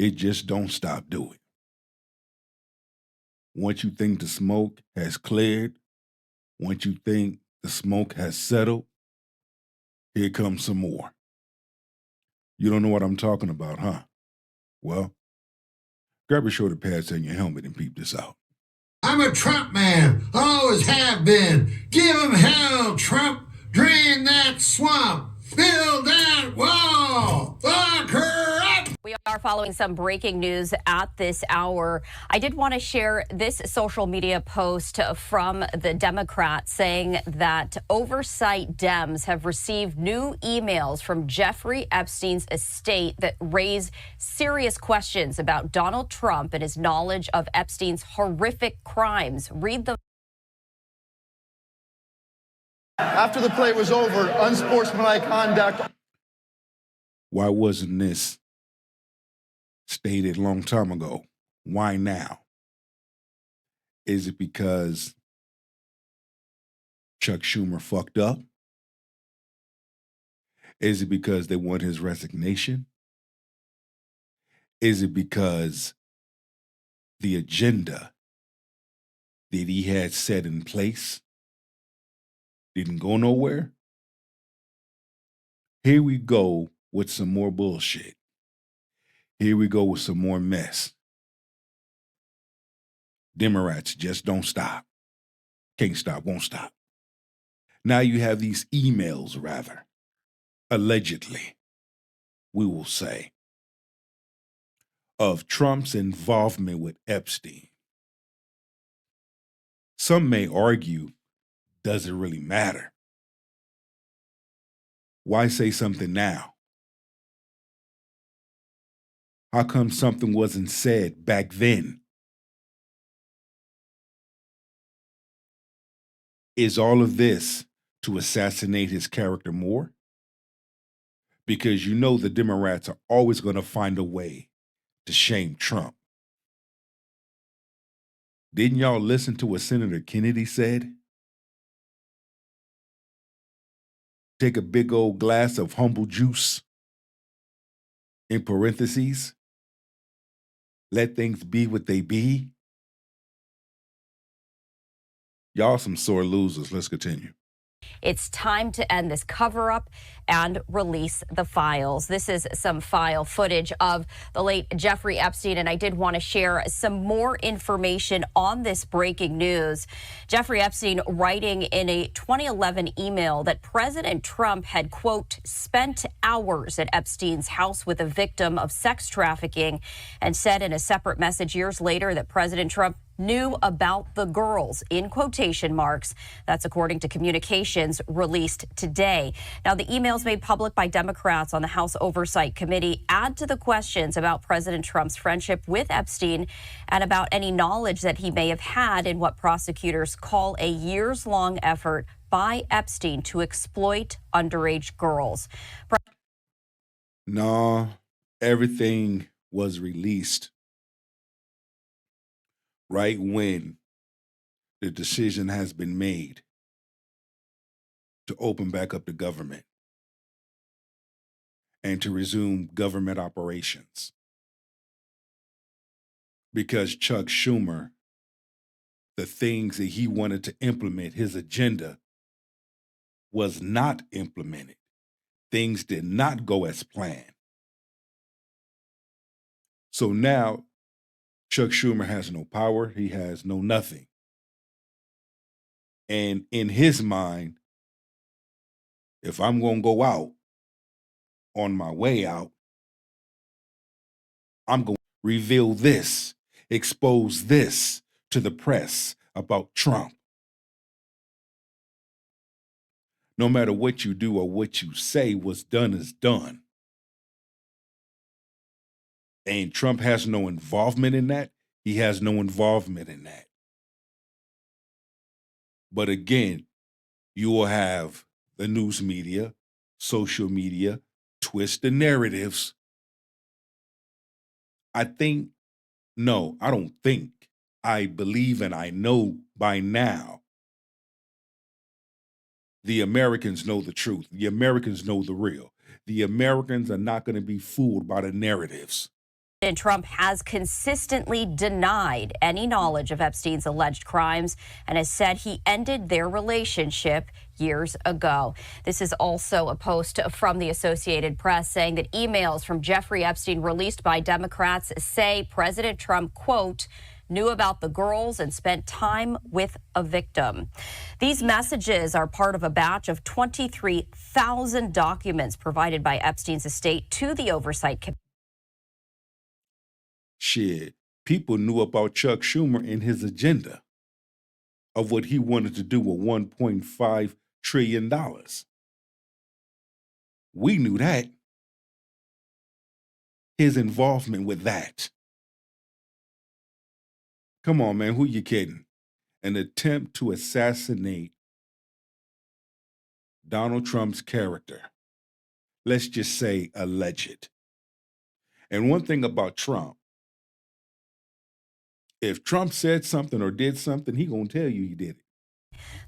It just don't stop doing. Once you think the smoke has cleared, once you think the smoke has settled, here comes some more. You don't know what I'm talking about, huh? Well, grab your shoulder pads and your helmet and peep this out. I'm a Trump man, always have been. Give him hell, Trump. Drain that swamp. Build that wall. Lock her up. We are following some breaking news at this hour. I did want to share this social media post from the Democrats saying that oversight Dems have received new emails from Jeffrey Epstein's estate that raise serious questions about Donald Trump and his knowledge of Epstein's horrific crimes. Read them. After the play was over, unsportsmanlike conduct. Why wasn't this stated a long time ago? Why now? Is it because Chuck Schumer fucked up? Is it because they want his resignation? Is it because the agenda that he had set in place didn't go nowhere? Here we go with some more bullshit. Here we go with some more mess. Democrats just don't stop. Can't stop, won't stop. Now you have these emails, rather, allegedly, we will say, of Trump's involvement with Epstein. Some may argue, does it really matter? Why say something now? How come something wasn't said back then? Is all of this to assassinate his character more? Because you know the Democrats are always going to find a way to shame Trump. Didn't y'all listen to what Senator Kennedy said? Take a big old glass of humble juice, in parentheses, let things be what they be. Y'all some sore losers. Let's continue. It's time to end this cover-up and release the files. This is some file footage of the late Jeffrey Epstein, and I did want to share some more information on this breaking news. Jeffrey Epstein writing in a 2011 email that President Trump had, quote, spent hours at Epstein's house with a victim of sex trafficking, and said in a separate message years later that President Trump knew about the girls, in quotation marks. That's according to communications released today. Now, the emails made public by Democrats on the House Oversight Committee add to the questions about President Trump's friendship with Epstein and about any knowledge that he may have had in what prosecutors call a years-long effort by Epstein to exploit underage girls. No, everything was released right when the decision has been made to open back up the government and to resume government operations. Because Chuck Schumer, the things that he wanted to implement, his agenda, was not implemented. Things did not go as planned. So now Chuck Schumer has no power. He has no nothing. And in his mind, if I'm going to go out on my way out, I'm going to reveal this, expose this to the press about Trump. No matter what you do or what you say, what's done is done. And Trump has no involvement in that. He has no involvement in that. But again, you will have the news media, social media, twist the narratives. I don't think, I believe and I know by now, the Americans know the truth. The Americans know the real. The Americans are not going to be fooled by the narratives. President Trump has consistently denied any knowledge of Epstein's alleged crimes and has said he ended their relationship years ago. This is also a post from the Associated Press saying that emails from Jeffrey Epstein released by Democrats say President Trump, quote, knew about the girls and spent time with a victim. These messages are part of a batch of 23,000 documents provided by Epstein's estate to the Oversight Committee. Shit, people knew about Chuck Schumer and his agenda of what he wanted to do with $1.5 trillion. We knew that. His involvement with that. Come on, man, who you kidding? An attempt to assassinate Donald Trump's character. Let's just say alleged. And one thing about Trump, if Trump said something or did something, he gonna tell you he did it.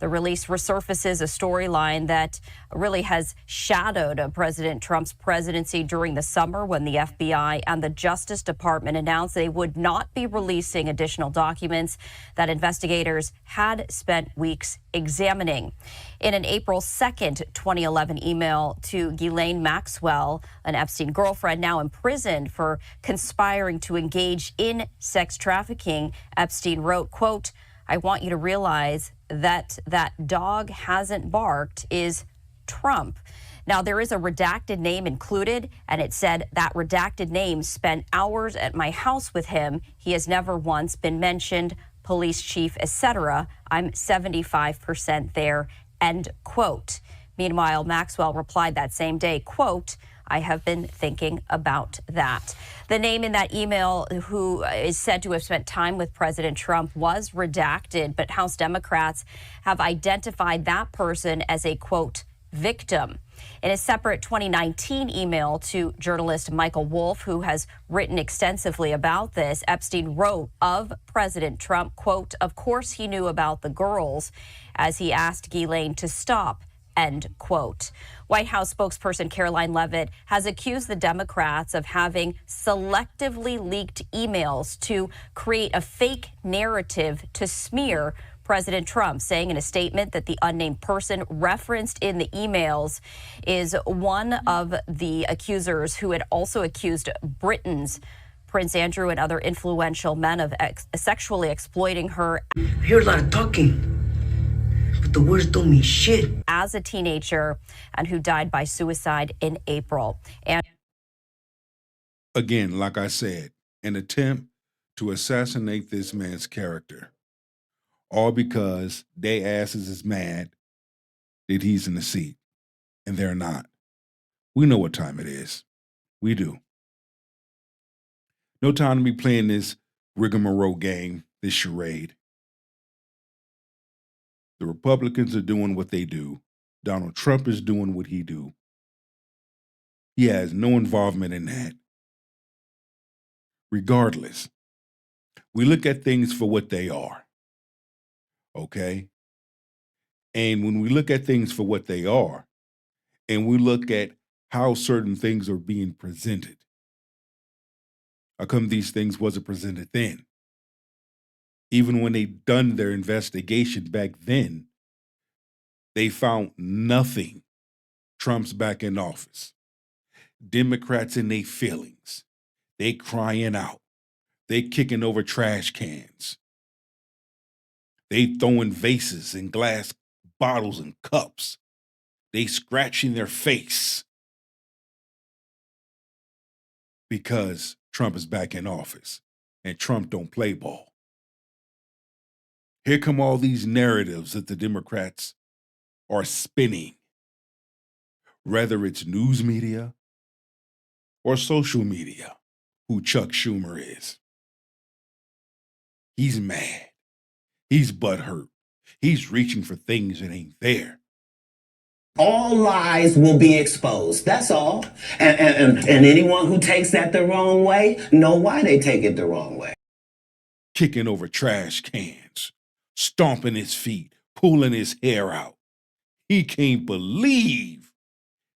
The release resurfaces a storyline that really has shadowed President Trump's presidency during the summer when the FBI and the Justice Department announced they would not be releasing additional documents that investigators had spent weeks examining. In an April 2nd, 2011 email to Ghislaine Maxwell, an Epstein girlfriend now imprisoned for conspiring to engage in sex trafficking, Epstein wrote, quote, I want you to realize that dog hasn't barked is Trump. Now, there is a redacted name included, and it said that redacted name spent hours at my house with him. He has never once been mentioned, police chief, etc. I'm 75% there, end quote. Meanwhile, Maxwell replied that same day, quote, I have been thinking about that. The name in that email who is said to have spent time with President Trump was redacted, but House Democrats have identified that person as a, quote, victim. In a separate 2019 email to journalist Michael Wolff, who has written extensively about this, Epstein wrote of President Trump, quote, of course he knew about the girls, as he asked Ghislaine to stop, end quote. White House spokesperson Caroline Leavitt has accused the Democrats of having selectively leaked emails to create a fake narrative to smear President Trump, saying in a statement that the unnamed person referenced in the emails is one of the accusers who had also accused Britain's Prince Andrew and other influential men of sexually exploiting her. I hear a lot of talking, but the words don't mean shit. As a teenager, and who died by suicide in April. And again, like I said, an attempt to assassinate this man's character, all because they asses is mad that he's in the seat, and they're not. We know what time it is. We do. No time to be playing this rigmarole game, this charade. The Republicans are doing what they do. Donald Trump is doing what he do. He has no involvement in that. Regardless, we look at things for what they are. Okay? And when we look at things for what they are, and we look at how certain things are being presented, how come these things wasn't presented then? Even when they done their investigation back then, they found nothing. Trump's back in office. Democrats in their feelings. They crying out. They kicking over trash cans. They throwing vases and glass bottles and cups. They scratching their face because Trump is back in office and Trump don't play ball. Here come all these narratives that the Democrats are spinning, whether it's news media or social media, who Chuck Schumer is. He's mad. He's butthurt. He's reaching for things that ain't there. All lies will be exposed. That's all. And anyone who takes that the wrong way, know why they take it the wrong way. Kicking over trash cans, stomping his feet, pulling his hair out. He can't believe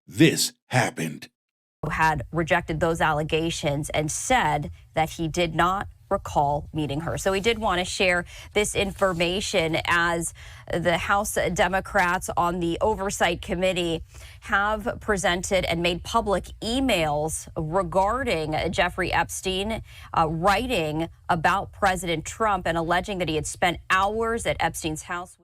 this happened. had rejected those allegations and said that he did not recall meeting her. So he did want to share this information as the House Democrats on the Oversight Committee have presented and made public emails regarding Jeffrey Epstein writing about President Trump and alleging that he had spent hours at Epstein's house.